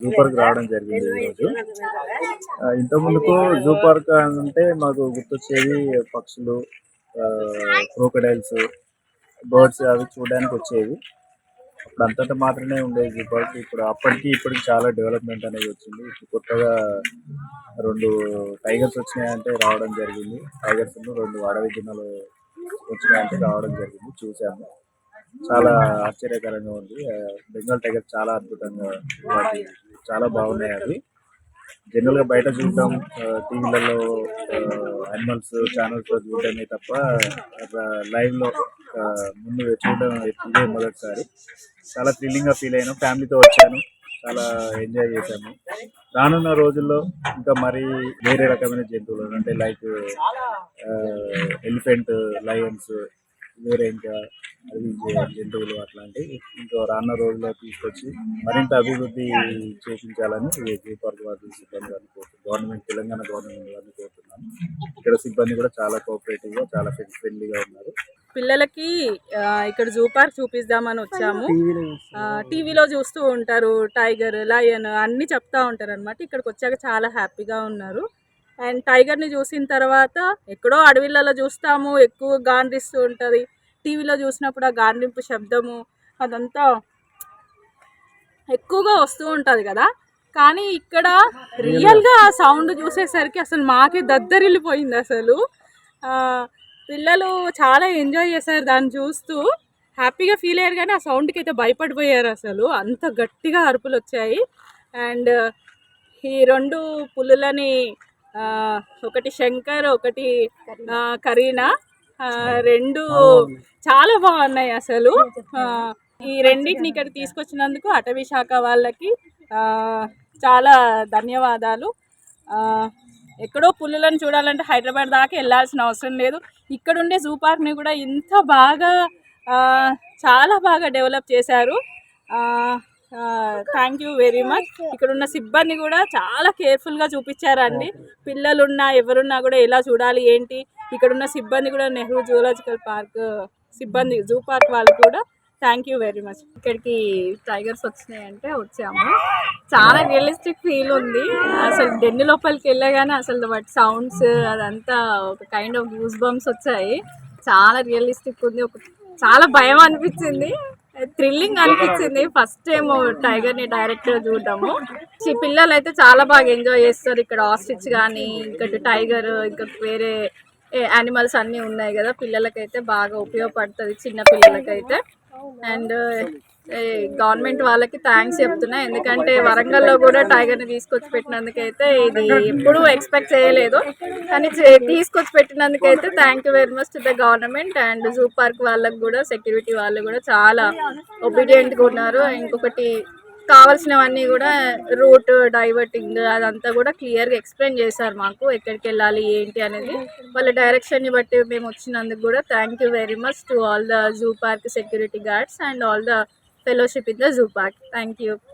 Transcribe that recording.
Zoo park రావడం జరిగింది ఈరోజు. ఇంతకుముందుకు జూ పార్క్ అంటే మాకు గుర్తొచ్చేది పక్షులు, క్రోకడైల్స్, బర్డ్స్ అవి చూడడానికి వచ్చేవి. అప్పుడు అంతంత మాత్రమే ఉండేది జూ పార్క్. ఇప్పుడు అప్పటికి ఇప్పటికి చాలా డెవలప్మెంట్ అనేది వచ్చింది. ఇప్పుడు కొత్తగా 2 టైగర్స్ వచ్చినాయంటే రావడం జరిగింది. టైగర్స్ 2 అడవి జింకలు వచ్చినాయంటే రావడం జరిగింది. చూసాము. చాలా ఆశ్చర్యకరంగా ఉంది. బెంగాల్ టైగర్ చాలా అద్భుతంగా వాటి చాలా బాగున్నాయి అవి. జనరల్‌గా బయట చూడటం టీవీలలో యానిమల్స్ ఛానల్స్‌లో చూడటమే తప్ప లైవ్‌లో ముందు చూడడం ఇదే మొదటిసారి. చాలా థ్రిల్లింగ్‌గా ఫీల్ అయ్యాను. ఫ్యామిలీతో వచ్చాను. చాలా ఎంజాయ్ చేశాము. రానున్న రోజుల్లో ఇంకా మరి వేరే రకమైన జంతువులు అంటే లైక్ ఎలిఫెంట్, లయన్స్, వేరే ఇంకా అడవి జంతువులు అట్లాంటివి ఇంకా రానున్న రోజుల్లో తీసుకొచ్చి మరింత అభివృద్ధి చేపించాలని జూ పార్క్ వారి సిబ్బంది వారిని కోరుతున్నాను. తెలంగాణ గవర్నమెంట్ వారిని కోరుతున్నాను. ఇక్కడ సిబ్బంది కూడా చాలా కోఆపరేటివ్గా, చాలా ఫ్రెండ్లీగా ఉన్నారు. పిల్లలకి ఇక్కడ జూ పార్క్ చూపిద్దామని వచ్చాము. టీవీలో చూస్తూ ఉంటారు, టైగర్, లయన్ అన్నీ చెప్తా ఉంటారు అనమాట. ఇక్కడికి వచ్చాక చాలా హ్యాపీగా ఉన్నారు. అండ్ టైగర్ని చూసిన తర్వాత ఎక్కడో అడవిలలో చూస్తాము, ఎక్కువ గాండ్రిస్తూ ఉంటుంది. టీవీలో చూసినప్పుడు ఆ గాండ్రింపు శబ్దము అదంతా ఎక్కువగా వస్తూ ఉంటుంది కదా. కానీ ఇక్కడ రియల్గా ఆ సౌండ్ చూసేసరికి అసలు మాకే దద్దరిల్లిపోయింది. అసలు పిల్లలు చాలా ఎంజాయ్ చేశారు దాన్ని చూస్తూ, హ్యాపీగా ఫీల్ అయ్యారు. కానీ ఆ సౌండ్కి అయితే భయపడిపోయారు. అసలు అంత గట్టిగా అరుపులు వచ్చాయి. అండ్ ఈ 2 పులులని, ఒకటి శంకర్, ఒకటి కరీనా, 2 చాలా బాగున్నాయి అసలు. ఈ రెండింటిని ఇక్కడ తీసుకొచ్చినందుకు అటవీ శాఖ వాళ్ళకి చాలా ధన్యవాదాలు. ఎక్కడో పులులను చూడాలంటే హైదరాబాద్ దాకా వెళ్ళాల్సిన అవసరం లేదు. ఇక్కడ ఉండే జూ పార్క్ని కూడా ఇంత బాగా చాలా బాగా డెవలప్ చేశారు. Thank you very much. ఇక్కడ ఉన్న సిబ్బంది కూడా చాలా కేర్ఫుల్గా చూపించారండి. పిల్లలున్నా ఎవరున్నా కూడా ఎలా చూడాలి ఏంటి, ఇక్కడ ఉన్న సిబ్బంది కూడా నెహ్రూ జూలాజికల్ పార్క్ సిబ్బంది, జూ పార్క్ వాళ్ళు కూడా థ్యాంక్ యూ వెరీ మచ్. ఇక్కడికి టైగర్స్ వచ్చినాయంటే వచ్చాము. చాలా రియలిస్టిక్ ఫీల్ ఉంది. అసలు డెన్ని లోపలికి వెళ్ళగానే అసలు వాటి సౌండ్స్ అదంతా ఒక కైండ్ ఆఫ్ గూస్ బంప్స్ వచ్చాయి. చాలా రియలిస్టిక్ ఉంది. చాలా భయం అనిపించింది, థ్రిల్లింగ్ అనిపించింది. ఫస్ట్ టైం టైగర్ని డైరెక్ట్గా చూడటము. పిల్లలు అయితే చాలా బాగా ఎంజాయ్ చేస్తారు. ఇక్కడ ఆస్ట్రిచ్ కానీ, ఇక్కడ టైగర్, ఇంకా వేరే యానిమల్స్ అన్నీ ఉన్నాయి కదా. పిల్లలకైతే బాగా ఉపయోగపడుతుంది, చిన్న పిల్లలకైతే. అండ్ గవర్నమెంట్ వాళ్ళకి థ్యాంక్స్ చెప్తున్నా, ఎందుకంటే వరంగల్లో కూడా టైగర్ని తీసుకొచ్చి పెట్టినందుకైతే ఇది ఎప్పుడూ ఎక్స్పెక్ట్ చేయలేదు. కానీ తీసుకొచ్చి పెట్టినందుకైతే thank you very much to the government. And zoo park వాళ్ళకి కూడా, సెక్యూరిటీ వాళ్ళు కూడా చాలా ఒబీడియంట్గా ఉన్నారు. ఇంకొకటి కావాల్సినవన్నీ కూడా రూట్ డైవర్టింగ్ అదంతా కూడా క్లియర్గా ఎక్స్ప్లెయిన్ చేశారు మాకు, ఎక్కడికి వెళ్ళాలి ఏంటి అనేది. వాళ్ళ డైరెక్షన్ని బట్టి మేము వచ్చినందుకు కూడా thank you very much to all the zoo park security guards and all the fellowship in the zoo park. Thank you.